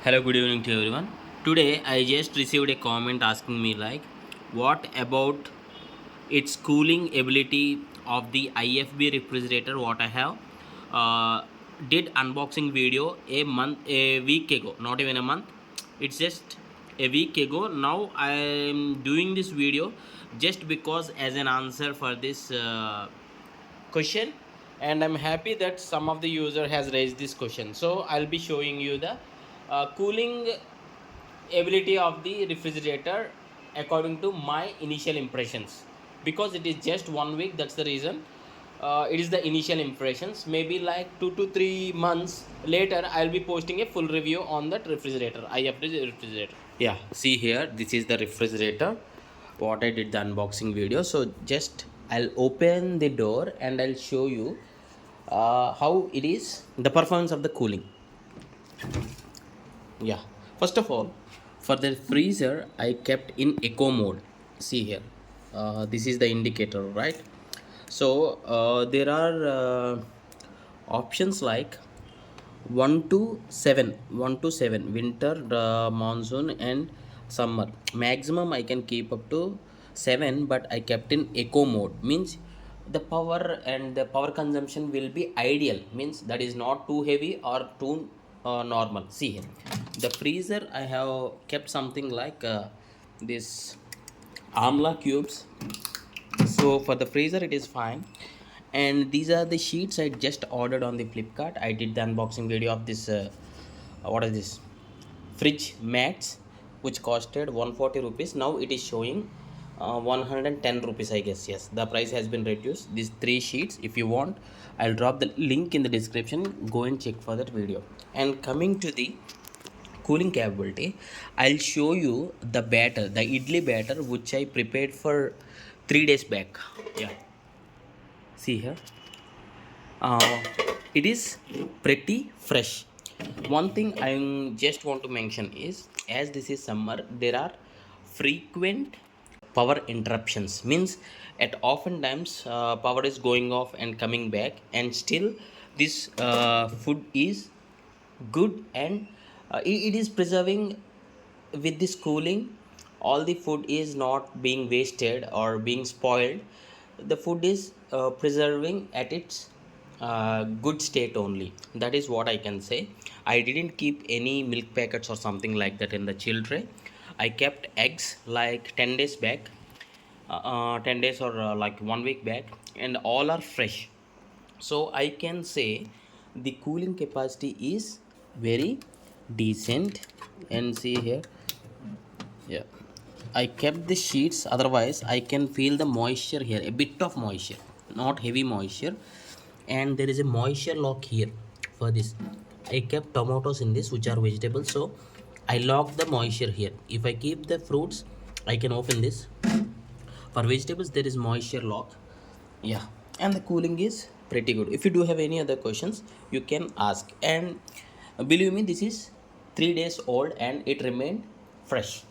Hello, good evening to everyone. Today I just received a comment asking me like, what about its cooling ability of the IFB refrigerator? What I have did unboxing video a week ago, not even a month. It's just a week ago. Now I am doing this video just because as an answer for this question, and I'm happy that some of the user has raised this question. So I'll be showing you the cooling ability of the refrigerator according to my initial impressions, because it is just 1 week. That's the reason it is the initial impressions. Maybe like 2 to 3 months later I'll be posting a full review on that refrigerator, IFB refrigerator. Yeah, see here, this is the refrigerator what I did the unboxing video. So just I'll open the door and I'll show you how it is, the performance of the cooling. Yeah, first of all, for the freezer I kept in eco mode. See here, this is the indicator, right? So there are options like 1 to 7 winter, monsoon and summer. Maximum I can keep up to 7, but I kept in eco mode, means the power and the power consumption will be ideal, means that is not too heavy or too normal. See here, the freezer I have kept something like this amla cubes. So for the freezer it is fine. And these are the sheets I just ordered on the Flipkart. I did the unboxing video of this what is this fridge mats, which costed 140 rupees. Now it is showing 110 rupees, I guess. Yes, the price has been reduced. These 3 sheets, if you want, I'll drop the link in the description. Go and check for that video. And coming to the cooling capability, I'll show you the batter, the idli batter, which I prepared for 3 days back. Yeah, see here, uh, it is pretty fresh. One thing I just want to mention is, as this is summer, there are frequent power interruptions, means at often times power is going off and coming back, and still this food is good, and it is preserving with this cooling. All the food is not being wasted or being spoiled. The food is preserving at its good state only. That is what I can say. I didn't keep any milk packets or something like that in the chill tray. I kept eggs like 10 days back, 10 days or like 1 week back, and all are fresh. So I can say the cooling capacity is very decent. And see here, yeah, I kept the sheets, otherwise I can feel the moisture here, a bit of moisture, not heavy moisture. And there is a moisture lock here. For this I kept tomatoes in this, which are vegetables, so I lock the moisture here. If I keep the fruits, I can open this. For vegetables there is moisture lock. Yeah, and the cooling is pretty good. If you do have any other questions, you can ask. And believe me, this is 3 days old and it remained fresh.